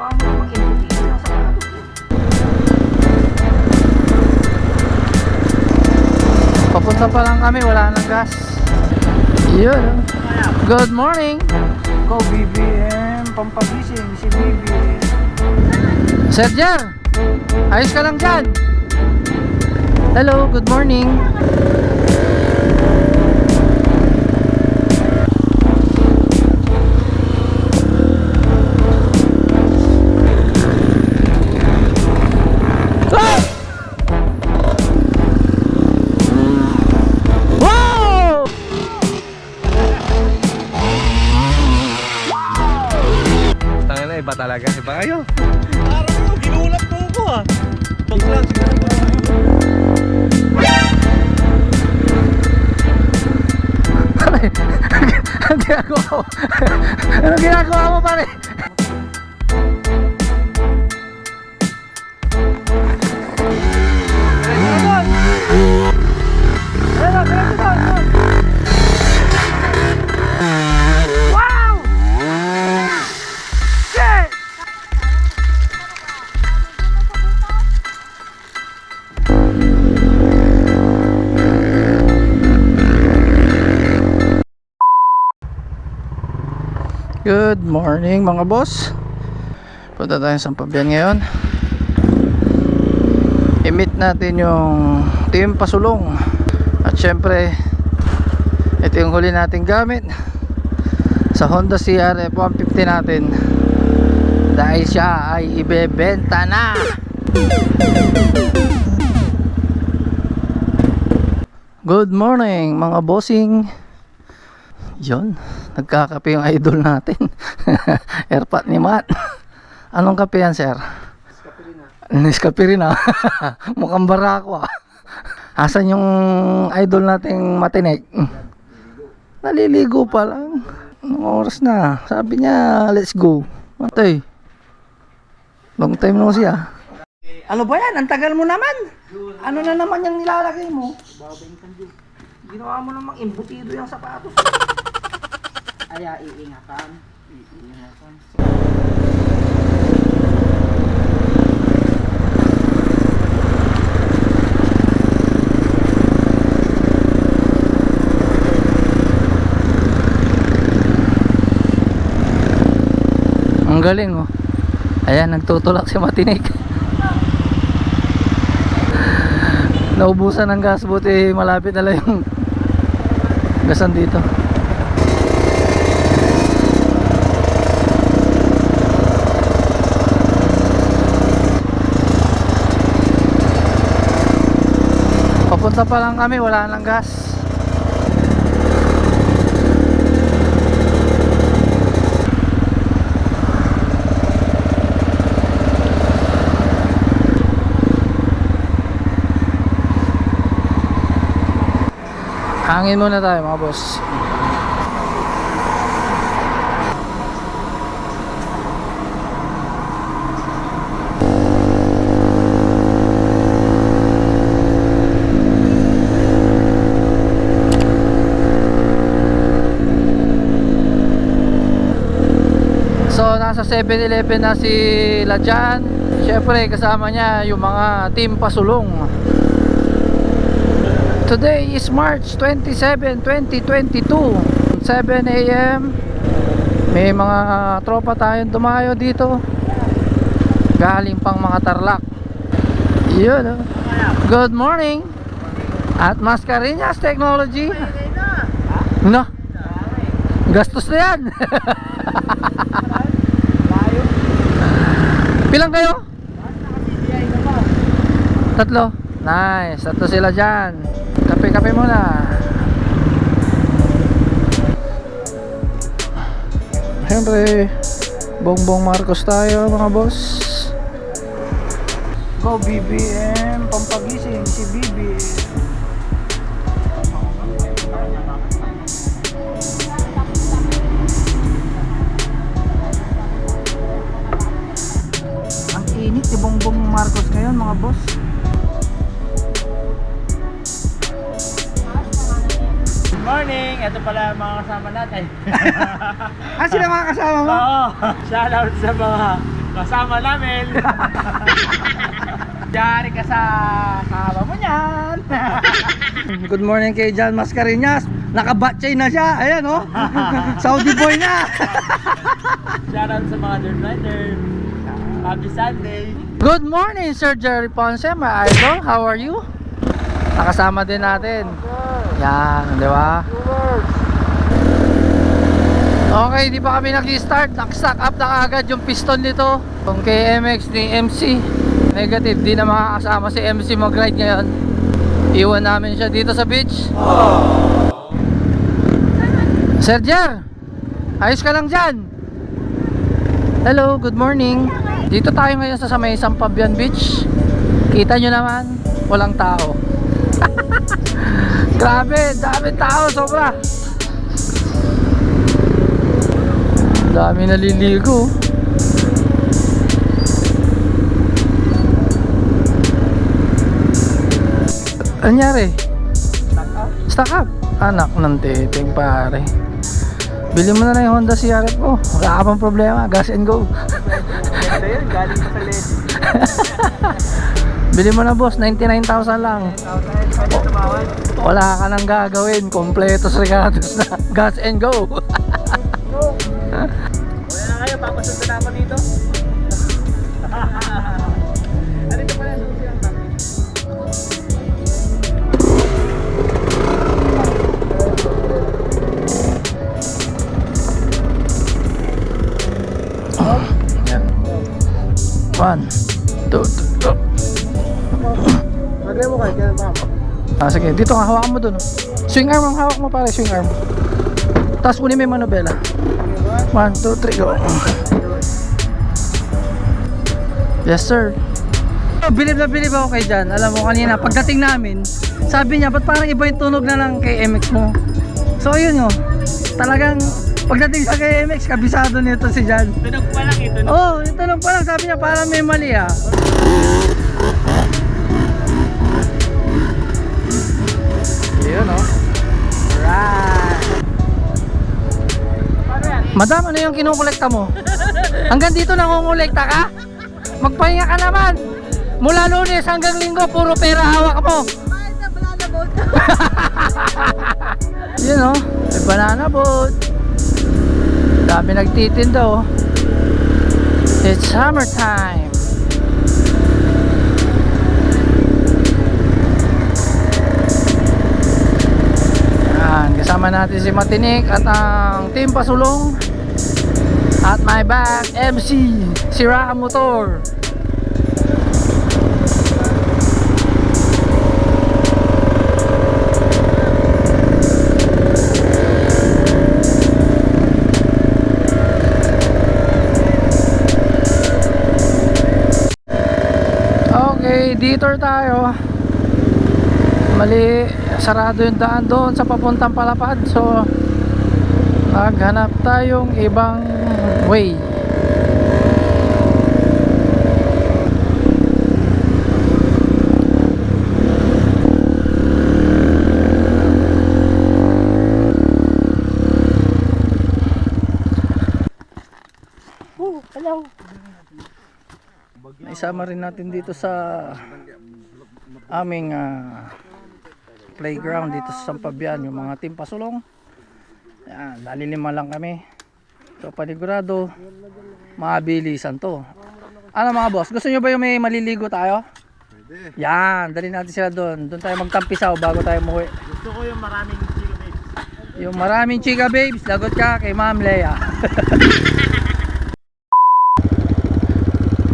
Ginawa mo namang embutido yung sapatos ko. Papunta pa lang kami, wala nang gas. Yun. Good morning. Ikaw, BBM, pampagising si BBM. Sir Jer, ayos ka lang dyan. Hello, good morning. Iba talaga, iba kayo. Parang mo, ginulat mo ko ah. Bag lang, siguro. Anong ginagawa mo? Anong ginagawa mo, pare? Wow! Shit! Good morning mga boss. Punta tayo sa Pabian ngayon. I-meet natin yung team pasulong. At syempre, ito yung huli nating gamit sa Honda CRF 150 natin. Dahil siya ay ibebenta na. Good morning mga bossing. Yun, nagkakape yung idol natin. Airpat ni Matt. Anong kape yan, sir? Nescafirina. Mukhang barako ah. Asan yung idol nating matinik? Naliligo pa lang. Anong oras na? Sabi niya, let's go. Matay. Long time no siya. Ano ba yan? Ang tagal mo naman. Ano na naman yung nilalagay mo? Ginawa mo namang embutido yung sapatos ko. Kaya iingatan. Iingatan. Ang galing oh. Ayan, nagtutulak si Matinik. Naubusan ng gas, buti malapit na lang yung gasan dito. Papunta pa lang kami, wala nang gas. Hangin muna tayo mga boss. So nasa 7-Eleven na si Ladjan. Syempre kasama niya yung mga team pasulong. Today is March 27, 2022, 7 AM. May mga tropa tayong dumayo dito. Galing pang mga Tarlac. Yun oh. Good morning. At Mascareñas Technology. No? Gastos na yan. Pilang kayo? Tatlo. Nice. Tatlo sila dyan. Kape-kape muna. Siyempre Bongbong Marcos tayo mga boss. Go BBM, pampagising si BBM. Ang init si Bongbong Marcos ngayon mga boss. Morning! Ito pala mga kasama natin. Ah, sila mga kasama mo? Oo! Shoutout sa mga Kasama namin. Yari ka sa kawa mo niyan. Good morning kay John Mascareñas. Nakabatchay na siya. Ayan oh. Saudi boy na. Shoutout sa mga dirt rider. Happy Sunday. Good morning Sir Jerry Ponce, my idol. How are you? Nakasama din natin. Yan, di ba? Okay, di pa kami nag-start. Nag-stack up na agad yung piston nito. Kung KMX ni MC negative, di na makakasama si MC mag-ride ngayon. Iwan namin siya dito sa beach. Sir Jer, ayos ka lang dyan. Hello, good morning. Dito tayo ngayon sa may Sampabian Beach. Kita nyo naman, walang tao. Grabe, dami tao, sobra. Dami naliligo. Anyari? Stock up? Anak ng titing pare. Bili mo na lang yung Honda CRF ko. Wala ka pang problema, gas and go. Ganda yun, galing sa Led. Bili mo na boss, 99,000 lang. Wala ka nang gagawin, kompletos regatos na. Gas and go. Wala na kayo, papasunod na ako dito. Nandito pala yung silang kami. Yan. 1, 2, 3. Lagay mo kayo, kaya tama. Sige, dito nga, hawakan mo dun. Swing arm ang hawak mo pare, swing arm. Tapos kunin mo yung manobela. 1, 2, 3, go. Yes sir. Bilib na bilib ako kay Jan. Alam mo kanina, pagdating namin, sabi niya, ba't parang iba yung tunog na lang kay MX mo? So ayun yun, talagang pagdating sa kay MX, kabisado nito si Jan. Tunog pa lang ito. Oh, yung tunog pa lang, sabi niya, parang may mali ah. Ayun oh. Alright. Madam, ano yung kinukolekta mo? Hanggang dito nangongolekta ka? Magpahinga ka naman. Mula Lunes hanggang Linggo, puro pera hawak mo. Yun oh, may banana boat. Dami nagtitinda oh. It's summertime. Yan, kasama natin si Matinik at ang Team Pasulong. At my back, MC Sira Motor. Okay, detour tayo. Mali, sarado yung daan doon sa papuntang Palapad. So maghanap tayong ibang way. Hello. Naisama rin natin dito sa aming playground dito sa Sampabian yung mga Team Pasulong. Yan, dalilima lang kami. So panigurado mabilisan to. Ano mga boss, gusto nyo ba yung may maliligo tayo? Pwede. Yan, dali natin sila doon. Doon tayo magtampisaw bago tayo umuwi. Gusto ko yung maraming chika babes. Yung maraming chika babes, lagot ka kay Ma'am Lea.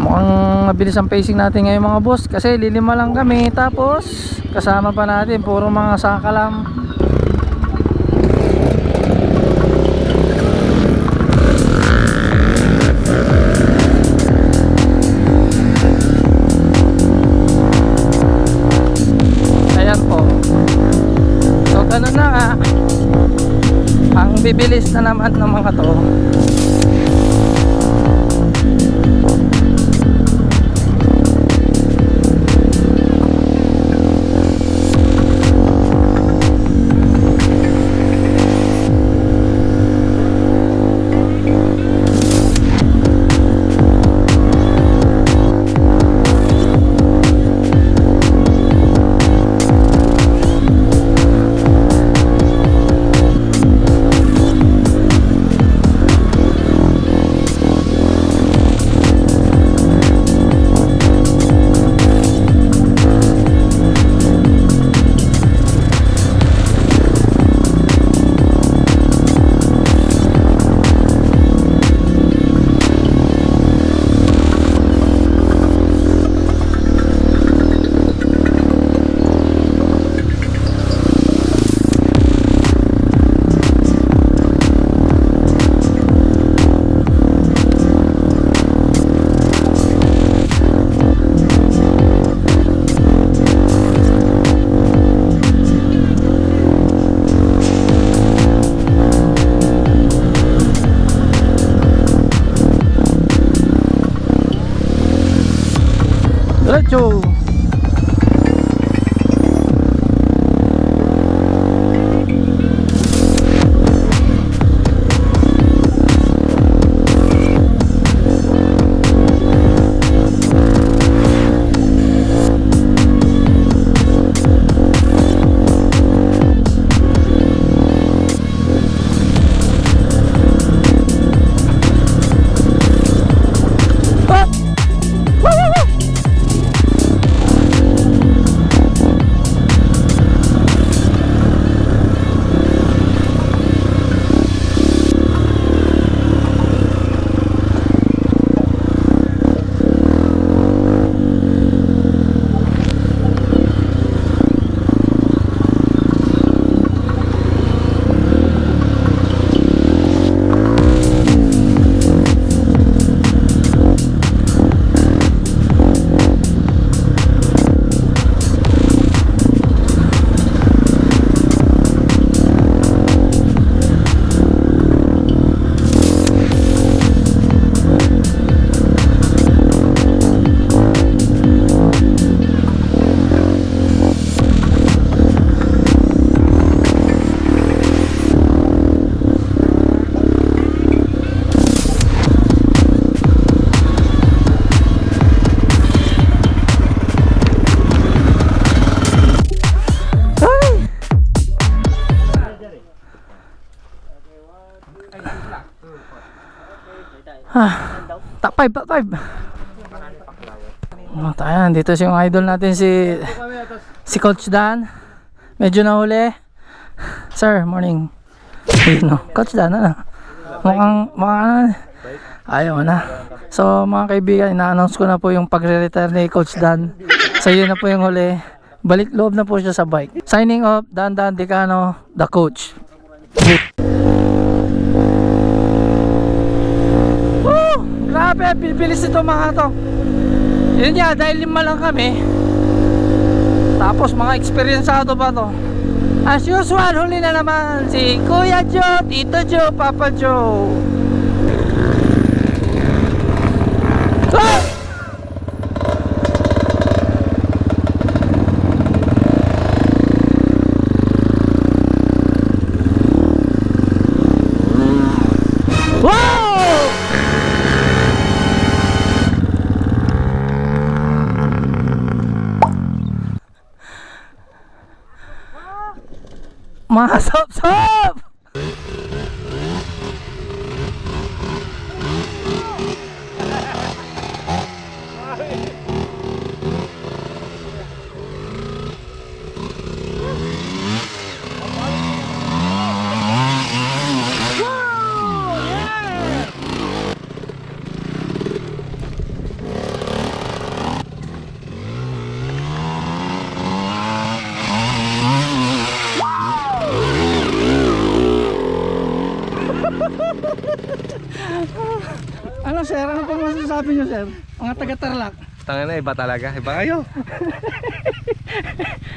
Mukhang mabilis ang pacing natin ngayon mga boss kasi lilima lang kami, tapos kasama pa natin puro mga sakalam. Ayan po. So ganun na nga, ang bibilis na naman ng mga to. Joe. Top 5, top 5. Ayan, dito yung idol natin si Coach Dan. Medyo nahuli. Sir, morning. No, Coach Dan, ano? Mukhang ayaw na. So mga kaibigan, ina-announce ko na po yung pagre-retire ni Coach Dan. So yun na po yung huli. Balik loob na po siya sa bike. Signing off, Dan Decano, the coach. Grabe, bilis ito mga to. Yun nga, dahil 5 lang kami. Tapos mga experienceado pa to. As usual, huli na naman si Kuya Joe, Tito Joe, Papa Joe. Ah! Mga sop-sop! Ano sir, ano pong masasabi nyo sir? Mga taga-Tarlac. Tangina na, iba talaga. Iba kayo.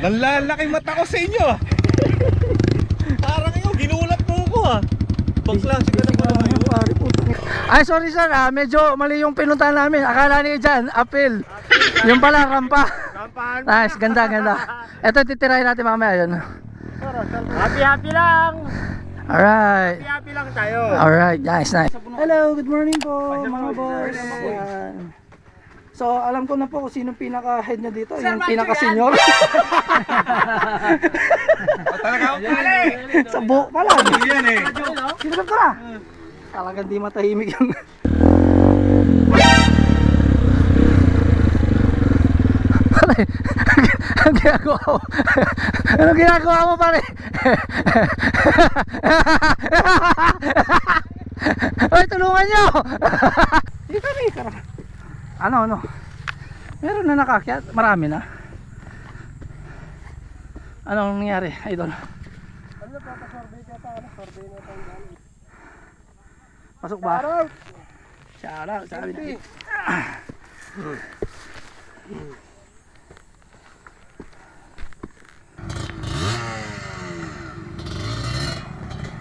Nanlalaki mata ko sa inyo. Parang kayo, ginulat mo ko ah. Pag-classic ka na pala kayo. Ay sorry sir, medyo mali yung pinuntahan namin. Akala niyo dyan, apil. Yung pala, rampa. Nice, ganda. Ito titirahin natin mamaya yun. Happy lang. Alright. Happy lang tayo. Alright, nice. Hello, good morning po mga boss. Yan. So, alam ko na po kung sino pinaka-head nyo dito. Yung pinaka-senior. Talaga ako pala eh. Sa buhok pala. Yan eh. Sino ka? Talagang di matahimik yung... Ang ginagawa mo? Anong ginagawa mo pare? Ay, tulungan nyo! Ano? Meron na nakakyat? Marami na. Anong nangyari, idol? Pasok ba? Shout out, sabi na.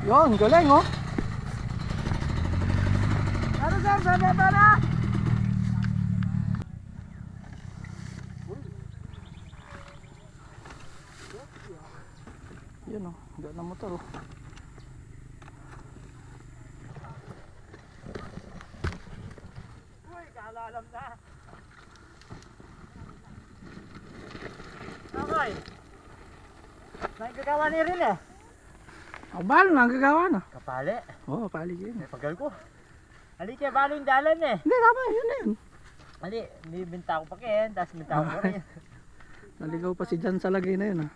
Yun, galing oh. Ano sir, sabi na? motor. Oh. Uy, kalalam na. Okay. Nagkagawa ni rin eh. Balo na, ang gagawa na. Kapali. Oo, paligid. May pagal ko. Ali kaya balo yung dalan eh. Hindi, tama, yun na yun. Ali, may binta ko pa kayo, tapos binta ko pa rin. Naligaw pa si Jan sa lagay na yun, ha.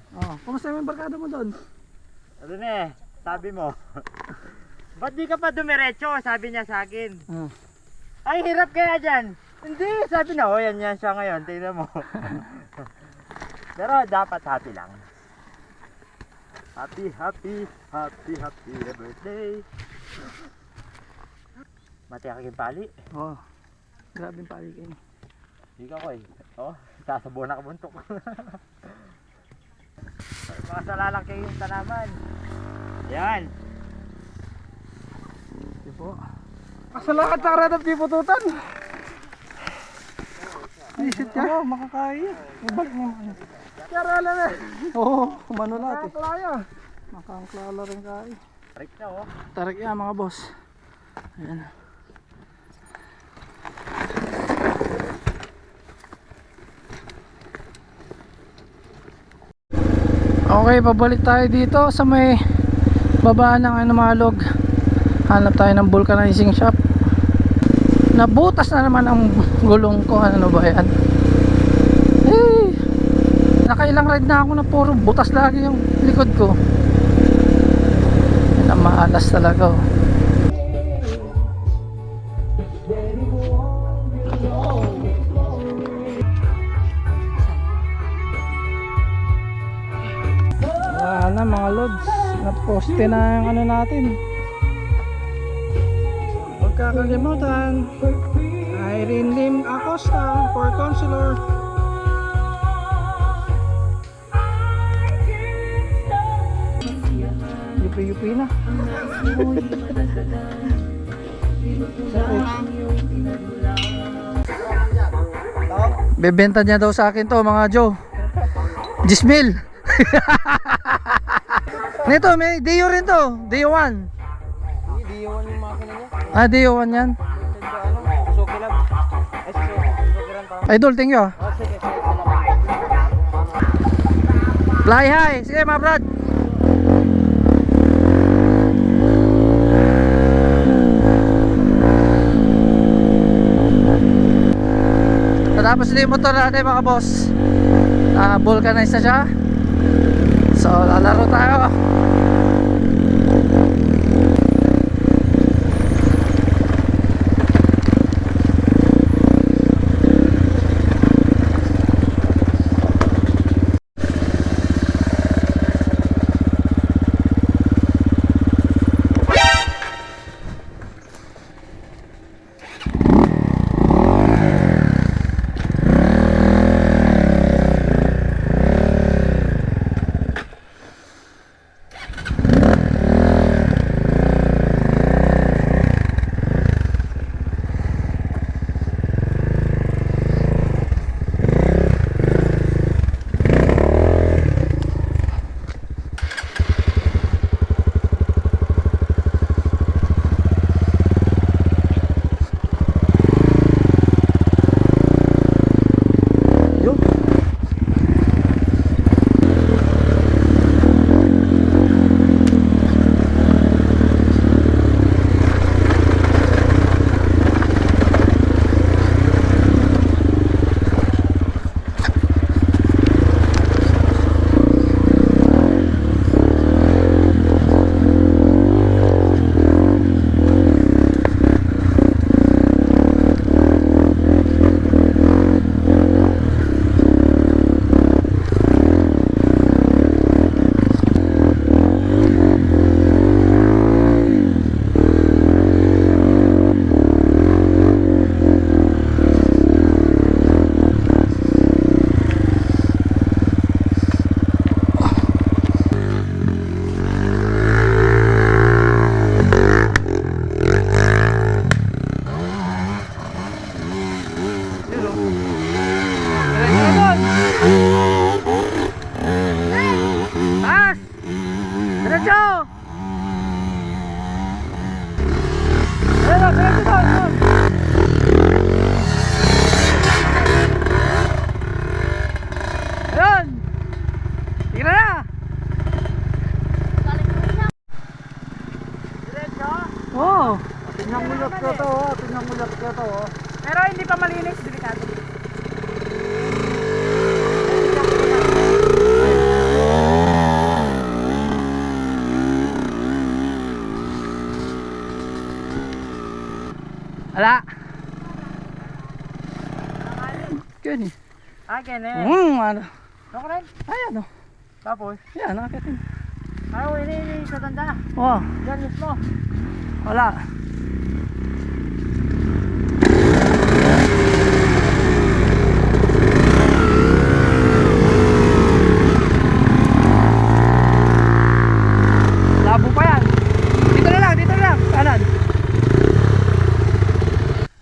Oh, kumusta yung barkada mo doon? Ano na eh, sabi mo. Ba't di ka pa dumiretso? Sabi niya sa akin. Ay, hirap kaya dyan. Hindi, sabi na, oh, yan siya ngayon, tingnan mo. Pero dapat happy lang. Happy birthday. Mati ako yung pali. Oo. Grabe yung paligid. Hindi ka ko eh. Oh, sasabo na kabuntok. Mga salalang kayo yung tanaman. Yan. Ito po. Kasalakat sa karadap di pututan. Isit ka? Oo, makakaya. Ibalik mo yung Karala na. Oo, manulat eh. Makaklaya. Makaklala rin kaya. Tarik na oh. Tarik yan mga boss. Ayan. Okay, pabalik tayo dito sa may baba ng Anumalog. Hanap tayo ng vulcanizing shop. Nabutas na naman ang gulong ko. Ano ba yan? Hey! Nakailang ride na ako na puro butas lagi yung likod ko. Yan ang maalas talaga. Oh. Wala na mga lods. Naposte na yung ano natin. Huwag kakalimutan, Irene Lim Acosta for Consular. Yupi-yupi na. Bebenta niya daw sa akin to mga Joe. 10,000. Nito may Dio rin to. Dio 1. Dio 1 yung makina niya. Ah, Dio 1 yan. Suki lang. Ay, suki lang pa. Idol, thank you. Oh, sige. Fly high. Sige mga brad. Tapos din yung motor natin mga boss. Vulcanize na siya. So lalaro tayo. Pinamulot ko to, pinamulot ko to. Pero hindi pa malinis, delikado. Ala. Gani. Kene. Ano? Ako rin. Ay, ano? Tapos, Yan, nakatin. ayaw ini sa tanda. Oh, Diyan mismo. wala. Labo pa yan. Dito na lang, dito na lang. Kanan.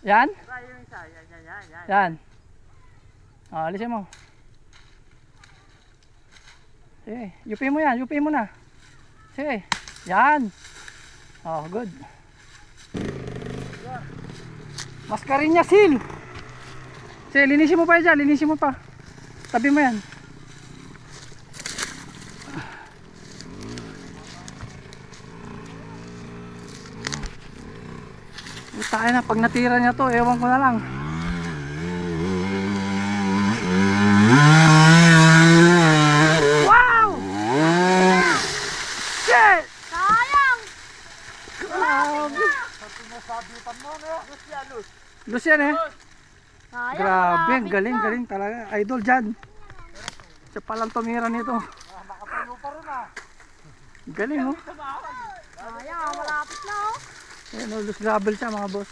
Yan? Yung isa, yan. Yan. Oh, alisin mo. Sige, yupi mo yan, yupi mo na. Sige, yan. Oh, good. Mascarinha seal. Sige, linisin mo pa yan dyan, linisin mo pa. Tabi mo yan. Tayo na, pag natira niya to, ewan ko na lang. Wow! Shit! Sayang! Grabe. Lus yan eh. Sayang, Grabe, ang malapit galing, na. galing talaga. Idol dyan. Siya palang tumira nito. Galing oh. Sayang, malapit na oh. Ayan oh, loose gravel siya mga boss.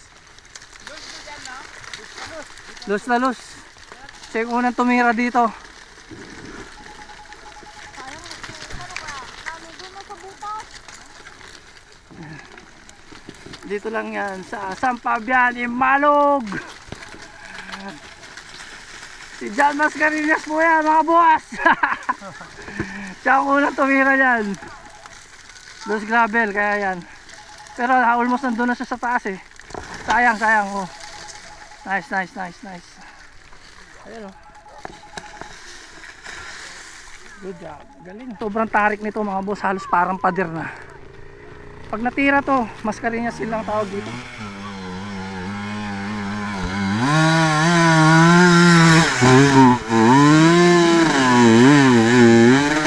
Loose na loose. Siya yung unang tumira dito. Sayang, ano kaya? Kami doon na sa butas. Dito lang yan sa San Fabian, Imalog. Si John Mascarinhas po yan mga boss. Siya ang unang tumira yan. Loose gravel kaya yan. Pero almost nandun na siya sa taas eh. Sayang, sayang oh. Nice. Ayun oh. Good job. Galing. Sobrang tarik nito mga boss. Halos parang pader na. Pag natira to, Mascarinhas silang tawag dito.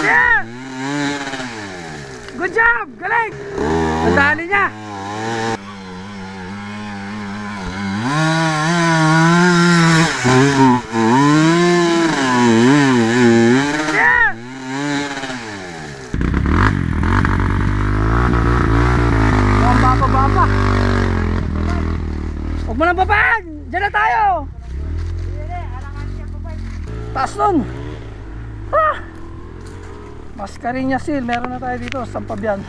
Yeah! Good job! Galing! Nadali niya! Yeah! Bamba. Huwag mo nang babaan! Diyan na tayo! Taas nun! Ah! Mascarinhas seal, meron na tayo dito sa San Fabian.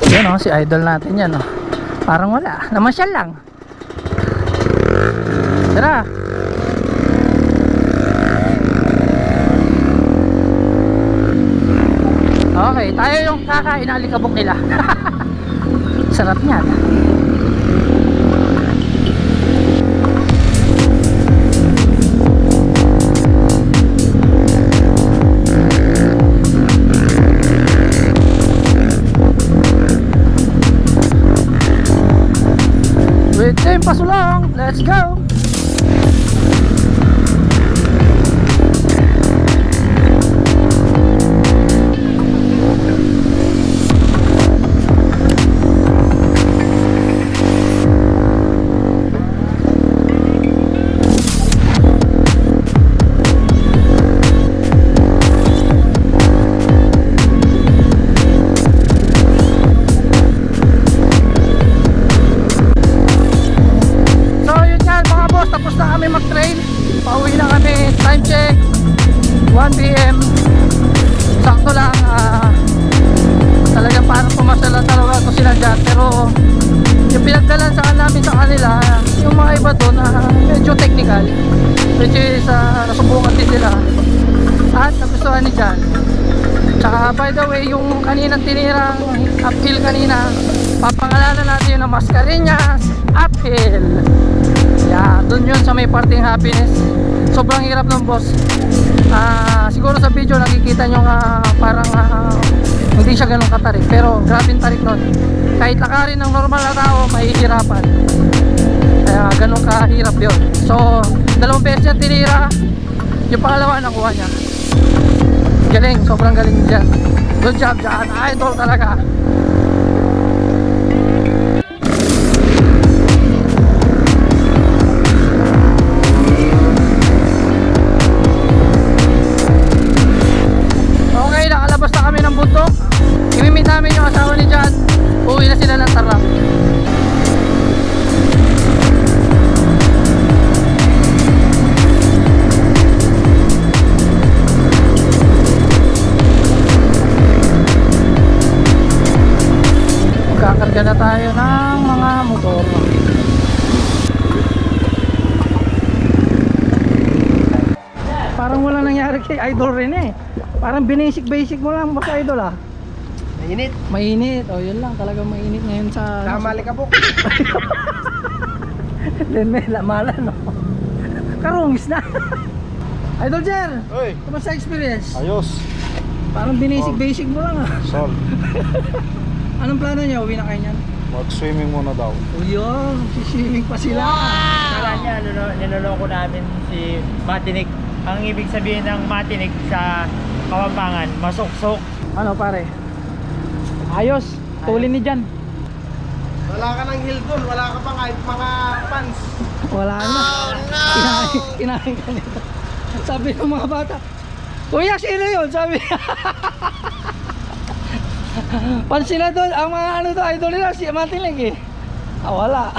Yan o, si idol natin yan o. Parang wala, namasyal lang. Tara. Okay, tayo yung kakain na alikabok nila. Sarap niyan. With Team Pasulong, let's go! So yun yan mga time check 1 PM. Sakto lang, talagang parang pumasal lang talaga ito sila dyan. Pero yung pinagdalan sa namin sa kanila, yung mga iba doon medyo technical, which is nasubukan din nila at nagustuhan ni Jan. Tsaka by the way, yung kaninang tinirang uphill kanina, papangalanan natin yun na Mascareñas uphill. Yeah, doon yun sa may parting happiness. Sobrang hirap ng boss. Siguro sa video nakikita nyo parang hindi siya ganun katarik, pero grabe yung tarik nun. Kahit lakarin ng normal na tao, mahihirapan. Kaya ganun kahirap yun. So 2 beses niya tinira, yung pangalawa nakuha niya. Galing, sobrang galing dyan. Good job dyan, idol talaga. Okay, nakalabas na kami ng bundok. Imimit namin yung asawa ni Jan. Uwi na sila ng Tarlac. Magkakarga na tayo ng mga motor. Parang wala nangyari kay Idol rin eh. Parang basic mo lang basta Idol ah. Mainit. Mainit. O yun lang, talagang mainit ngayon sa... Kamali ka po. Then may lamalan no. Karungis na. Idol Jer, Oy, kumusta experience? ayos. Parang basic mo lang ah. Sol, Anong plano niya? Uwi na kayo niyan? mag-swimming muna daw. O yun, siswimming pa sila. Kala niya, niloloko namin si Matinik. Ang ibig sabihin ng Matinik sa Kapampangan, masuksok. Ano pare? Ayos, tulin ni Jan. Wala ka ng Hilton, wala ka pa kahit mga pants. Wala na. Kinain ka nito. Sabi ng mga bata, Kuya, sino yun? Sabi. Pansin na doon, ang mga ano to, idol nila, si Matinig eh. Wala.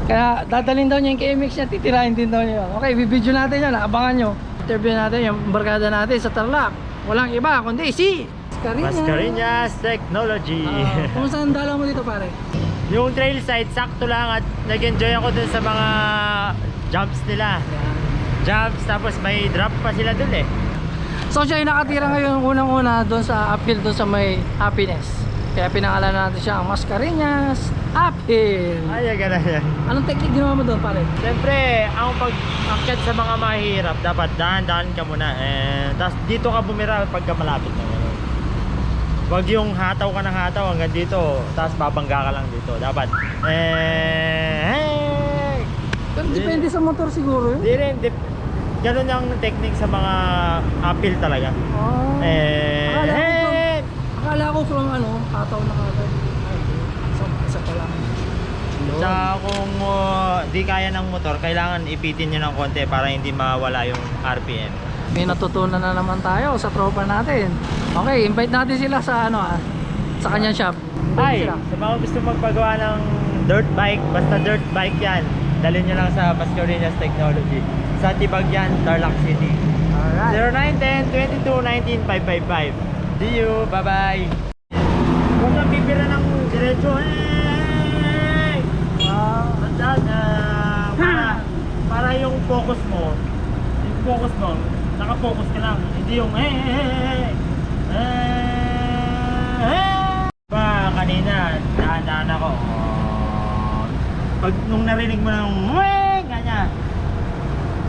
Kaya dadalhin daw niya yung KMX niya, titirahin din daw niya yun. Okay, bibidyo natin yan, abangan nyo. Interview natin yung barkada natin sa Tarlac. Walang iba, kundi si Mascareñas Technology. Kumusta ang dala mo dito pare? Yung trail side, sakto lang at nag-enjoy ako dun sa mga jumps nila. Jumps, tapos may drop pa sila dun eh. So siya yung nakatira ngayon unang-una doon sa uphill doon sa may happiness. Kaya pinangalan natin siya ang Mascareñas uphill. Ay, gano'n yan. Anong technique ginawa mo doon pare? Siyempre, ang pag-akyat sa mga mahirap, dapat dahan-dahan ka muna. Tapos dito ka bumira pagka malapit na. Wag yung hataw ka ng hataw hanggang dito, tapos babangga ka lang dito. Dapat Pero depende sa motor siguro yun. Di rin, ganun yung technique sa mga uphill talaga. Oh. Akala ko from ano, hataw na hataw. Isa pa lang. Tsaka kung di kaya ng motor, kailangan ipitin nyo ng konti para hindi mawala yung RPM. May natutunan na naman tayo sa tropa natin. Okay, invite natin sila sa ano sa kanyang shop. Hi! Sila. Sa mga gusto magpagawa ng dirt bike, basta dirt bike yan, dalhin nyo lang sa Mascareñas Technology. Sa Tibagyan, Tarlac City. Alright. 0910-2219-555. See you! Bye-bye! Huwag kang bibira ng diretso. Hey! Tandaan na para yung focus mo, naka-focus ka lang. Hindi yung kanina, dahan-dahan ako. Pag nung narinig mo ng ganyan,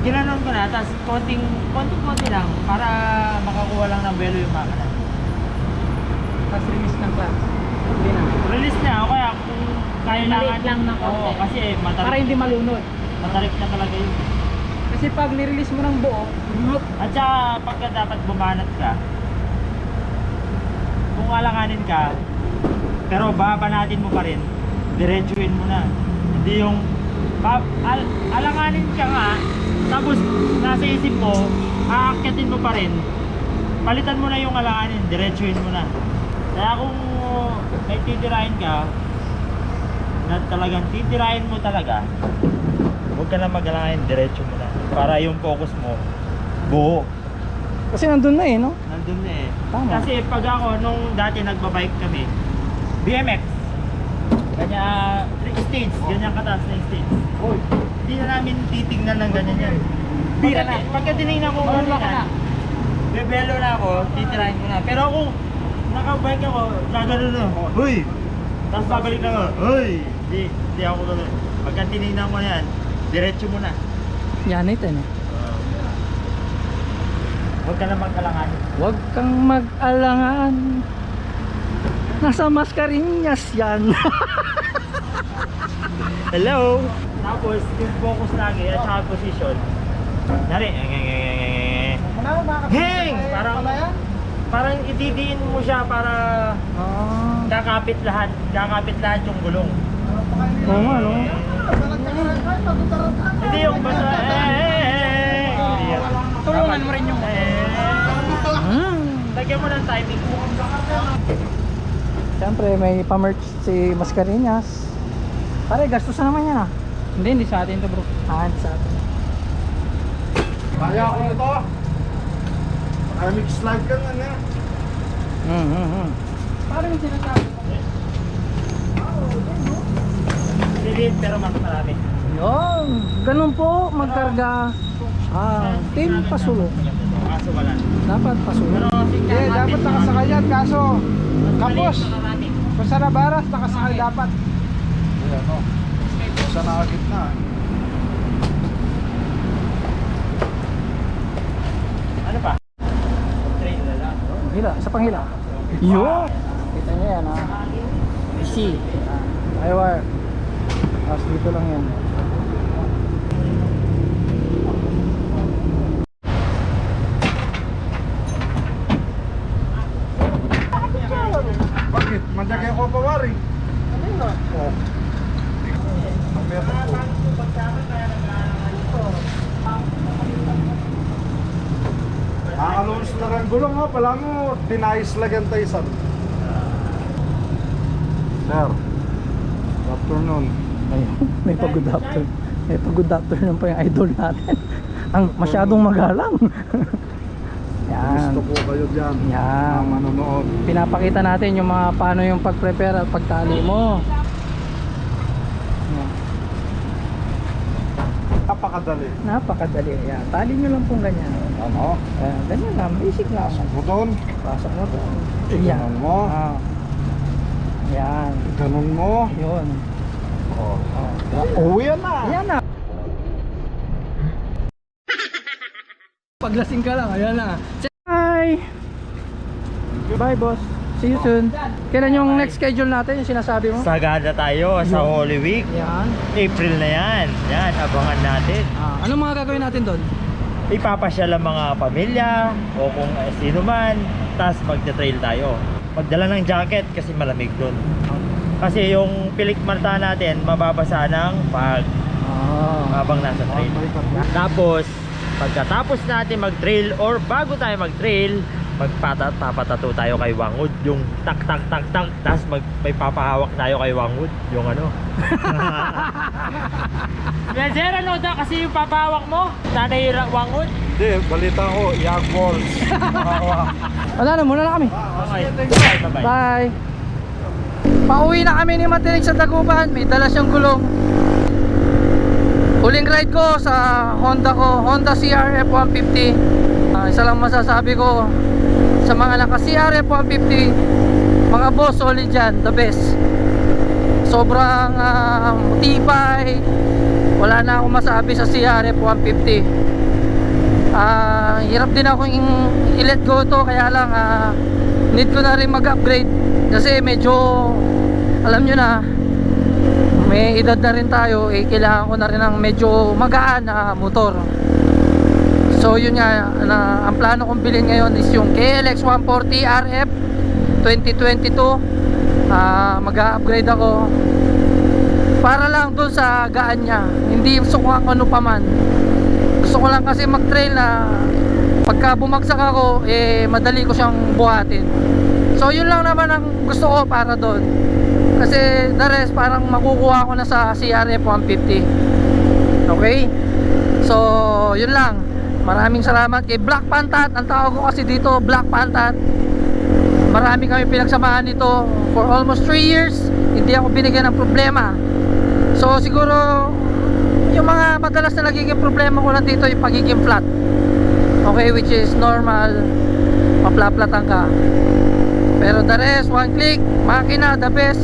ginanon ko na, tapos konting-konti lang para makakuha lang ng velo yung makina. Tapos release ng class. Hindi na. Release na ako, kaya kung kailangan Maliit lang ng konti. Oo, kasi Para matarik, hindi malunod. matarik na talaga yun. Kasi pag nirelease mo ng buo, At saka pagka dapat bumanat ka, kung alanganin ka, pero babanatin mo pa rin, diretsuin mo na. Hindi yung alanganin ka nga, tapos nasa isip mo, aakyatin mo pa rin, palitan mo na yung alanganin, diretsuin mo na. Kaya kung may titirahin ka, na talagang titirahin mo talaga, huwag ka na mag-alanganin, diretso mo na. para yung focus mo buo. Kasi nandun na eh, no? Nandun na eh. Tama. Kasi pag ako, nung dati nagbabike kami, BMX, kanya stage, ganyan kataas na yung stage. Hindi na namin titignan ng ganyan yan. Pagka tinignan ko na, bebelo na ako, titirahin ko na. Pero kung nakabike ako, gagano na, huy! Tapos babalik na ako, huy! Hindi ako gano'n. Pagka tinignan ko na yan, diretso mo na. Yan ito eh. Huwag ka na mag-alangan. Huwag kang mag-alangan. Nasa Mascareñas yan. Hello! Tapos, yung focus lagi at saka position. Nari, heng! Parang ididiin mo siya para kakapit lahat yung gulong. Oo nga, no? Hindi yung basta, hindi yan. Tulungan mo rin yung Lagyan mo ng timing. Siyempre, may pa-merch si Mascareñas. Pare, gastos na naman yan ah. Hindi sa atin to bro. Hindi sa atin. Kaya ako nito. Maraming slide ka nga na. Parang yung sinasabi ko. Lilit pero mas marami. Yun. Ganun po, magkarga. Team pasulong. Kaso wala. Dapat pasulong. Hindi, dapat nakasakay yan. Kaso, kapos. Marami. Kung sa nabaras, nakasakay dapat. Ayan o. Sa nakagitna. Ano pa? Train na lang. Hila, sa panghila. Yun. Kita niyo yan ha. Easy. Wire. Tapos dito lang yan. Bakit? Mandyak yung kopawari. Oh. Ang meron po. Nakalunos na rin gulong ha. Pala mo, dinais lagyan tayo sa. Sir. Good afternoon. Ayun, may pag-good after. May pag-good afternoon pa yung idol natin. Ang masyadong magalang. Yan. Gusto po kayo dyan. Yan. Mga manonood. Pinapakita natin yung mga paano yung pag-prepare at pagtali mo. Yan. Napakadali. Napakadali. Yan. Tali nyo lang pong ganyan. Ano? Ganyan lang. Basic lang. Mo doon. Pasok mo doon. Ganun mo. Yan. Ganun mo. Yun. Oh. Uwi yan na. Ayan na. Paglasing ka lang, ayan na. Bye! Bye boss. See you soon. Kailan yung next schedule natin, yung sinasabi mo? Sagada tayo sa Holy Week. Yan. April na yan. Yan, abangan natin. Anong mga gagawin natin doon? Ipapasyal ang mga pamilya o kung sino man. Tapos magta-trail tayo. Magdala ng jacket kasi malamig doon. Kasi yung pilikmarta natin mababasa ng pag habang nasa trail. Tapos pagkatapos natin mag-trail or bago tayo mag-trail, magpapatato tayo kay Wangwood, yung tak tak tak tak, tapos may papahawak tayo kay Wangwood, yung ano. Sir, ano daw kasi yung papahawak mo? Nanay Wangwood? Hindi, balita ko, Young Balls. Wala na, muna na kami. Okay, bye-bye. Bye. Pauwi na kami ni Matinig sa Dagupan. May dala siyang gulong. Huling ride ko sa Honda CRF 150. Isa lang masasabi ko sa mga naka CRF 150, mga boss, solid yan, the best. Sobrang tibay. Wala na akong masabi sa CRF 150. Hirap din akong i-let go to, kaya lang need ko na rin mag-upgrade kasi medyo, alam nyo na, may edad na rin tayo, kailangan ko na rin ng medyo magaan na motor. So yun nga, ang plano kong bilhin ngayon is yung KLX 140 RF 2022. Mag-upgrade ako para lang dun sa gaan niya, hindi gusto ko ano pa man. Gusto ko lang kasi mag-trail na pagka bumagsak ako, madali ko siyang buhatin. So yun lang naman ang gusto ko para doon. Kasi the rest parang makukuha ko na sa CRF 150. Okay? So yun lang, maraming salamat kay Black Pantat. Ang tawag ko kasi dito Black Pantat. Marami kami pinagsamahan nito for almost 3 years. Hindi ako binigyan ng problema. So siguro yung mga madalas na nagiging problema ko lang dito yung pagiging flat. Okay, which is normal, maplaplatan ka. Pero the rest, one click, makina, the best.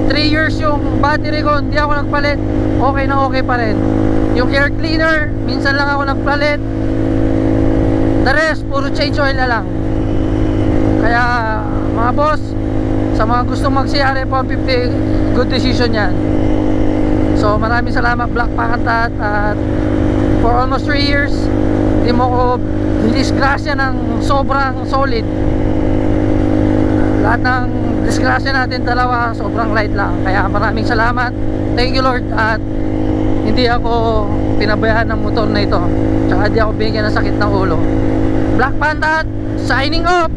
3 years yung battery ko, hindi ako nagpalit. Okay na okay pa rin. Yung air cleaner, minsan lang ako nagpalit. The rest, puro change oil na lang. Kaya mga boss, sa mga gustong mag-CRF 150, good decision yan. So maraming salamat Black Pantat. At for almost 3 years, hindi mo ko dinisgrasya ng sobrang solid. Lahat ng disgrasya natin dalawa sobrang light lang. Kaya maraming salamat. Thank you Lord. At hindi ako pinabayaan ng motor na ito. Tsaka hindi ako binigyan ng sakit ng ulo. Black Pantat signing off.